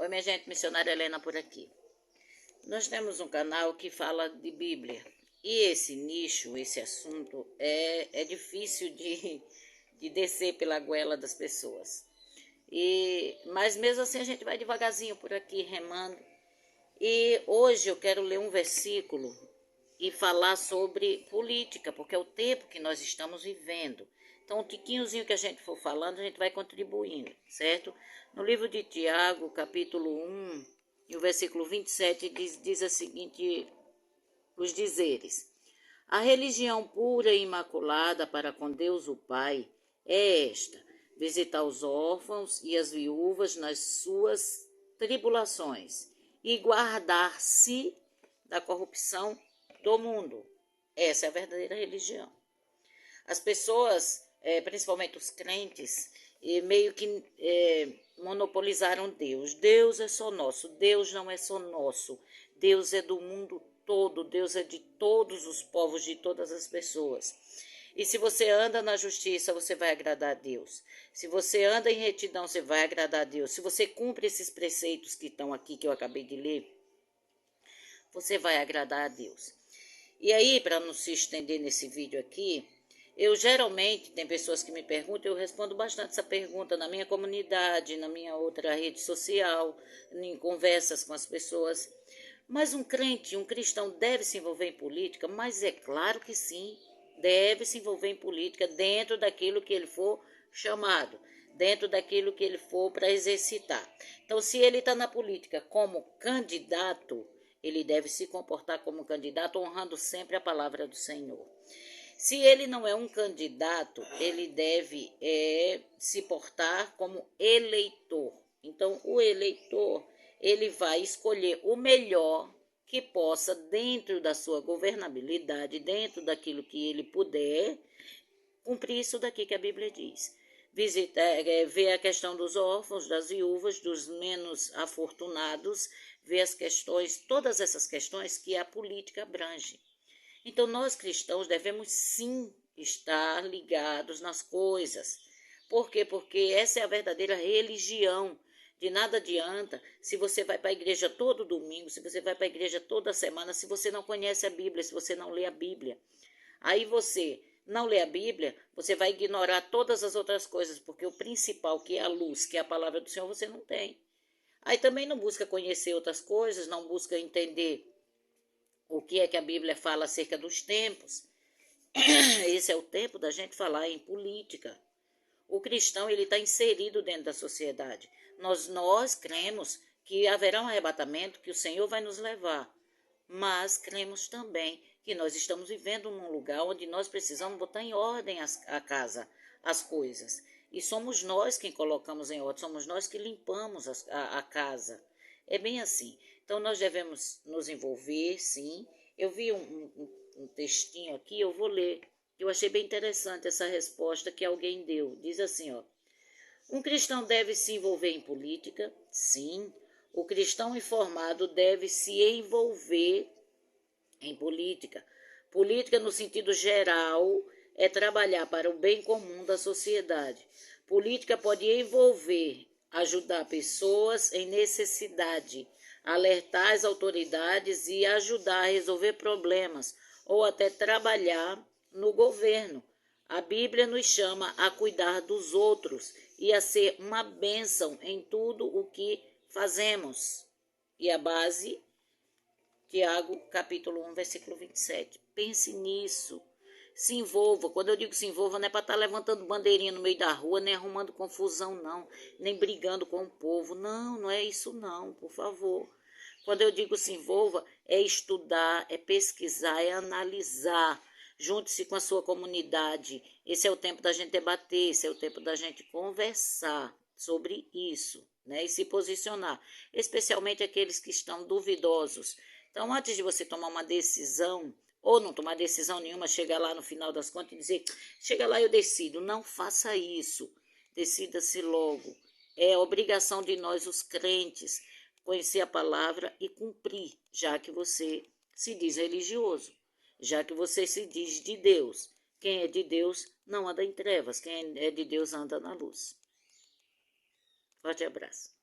Oi, minha gente, missionária Helena por aqui. Nós temos um canal que fala de Bíblia. E esse nicho, esse assunto, é difícil de descer pela goela das pessoas. Mas mesmo assim a gente vai devagarzinho por aqui, remando. E hoje eu quero ler um versículo e falar sobre política, porque é o tempo que nós estamos vivendo. Então, o tiquinhozinho que a gente for falando, a gente vai contribuindo, certo? No livro de Tiago, capítulo 1, e o versículo 27, diz a seguinte, os dizeres. A religião pura e imaculada para com Deus o Pai é esta, visitar os órfãos e as viúvas nas suas tribulações e guardar-se da corrupção do mundo. Essa é a verdadeira religião. As pessoas, principalmente os crentes, meio que monopolizaram Deus. Deus é só nosso, Deus não é só nosso. Deus é do mundo todo, Deus é de todos os povos, de todas as pessoas. E se você anda na justiça, você vai agradar a Deus. Se você anda em retidão, você vai agradar a Deus. Se você cumpre esses preceitos que estão aqui, que eu acabei de ler, você vai agradar a Deus. E aí, para não se estender nesse vídeo aqui, eu geralmente, tem pessoas que me perguntam, eu respondo bastante essa pergunta na minha comunidade, na minha outra rede social, em conversas com as pessoas. Mas um crente, um cristão deve se envolver em política? Mas é claro que sim, deve se envolver em política dentro daquilo que ele for chamado, dentro daquilo que ele for para exercitar. Então, se ele está na política como candidato, ele deve se comportar como candidato, honrando sempre a palavra do Senhor. Se ele não é um candidato, ele deve se portar como eleitor. Então, o eleitor, ele vai escolher o melhor que possa, dentro da sua governabilidade, dentro daquilo que ele puder, cumprir isso daqui que a Bíblia diz. Ver a questão dos órfãos, das viúvas, dos menos afortunados, ver as questões, todas essas questões que a política abrange. Então, nós cristãos devemos sim estar ligados nas coisas. Por quê? Porque essa é a verdadeira religião. De nada adianta se você vai para a igreja todo domingo, se você vai para a igreja toda semana, se você não conhece a Bíblia, se você não lê a Bíblia. Aí você não lê a Bíblia, você vai ignorar todas as outras coisas, porque o principal, que é a luz, que é a palavra do Senhor, você não tem. Aí também não busca conhecer outras coisas, não busca entender o que é que a Bíblia fala acerca dos tempos. Esse é o tempo da gente falar em política. O cristão, ele está inserido dentro da sociedade. Nós cremos que haverá um arrebatamento, que o Senhor vai nos levar. Mas cremos também que nós estamos vivendo num lugar onde nós precisamos botar em ordem a casa, as coisas. E somos nós quem colocamos em ordem, somos nós que limpamos a casa. É bem assim. Então, nós devemos nos envolver, sim. Eu vi um textinho aqui, eu vou ler. Eu achei bem interessante essa resposta que alguém deu. Diz assim, ó. Um cristão deve se envolver em política? Sim. O cristão informado deve se envolver em política. Política, no sentido geral, é trabalhar para o bem comum da sociedade. Política pode envolver ajudar pessoas em necessidade, alertar as autoridades e ajudar a resolver problemas, ou até trabalhar no governo. A Bíblia nos chama a cuidar dos outros e a ser uma bênção em tudo o que fazemos. E a base, Tiago, capítulo 1, versículo 27. Pense nisso. Se envolva. Quando eu digo se envolva, não é para estar levantando bandeirinha no meio da rua, nem arrumando confusão, não. Nem brigando com o povo. Não, não é isso não, por favor. Quando eu digo se envolva, é estudar, é pesquisar, é analisar. Junte-se com a sua comunidade. Esse é o tempo da gente debater, esse é o tempo da gente conversar sobre isso, né? E se posicionar. Especialmente aqueles que estão duvidosos. Então, antes de você tomar uma decisão, ou não tomar decisão nenhuma, chegar lá no final das contas e dizer, chega lá eu decido. Não faça isso. Decida-se logo. É obrigação de nós, os crentes, conhecer a palavra e cumprir, já que você se diz religioso, já que você se diz de Deus. Quem é de Deus não anda em trevas, quem é de Deus anda na luz. Forte abraço.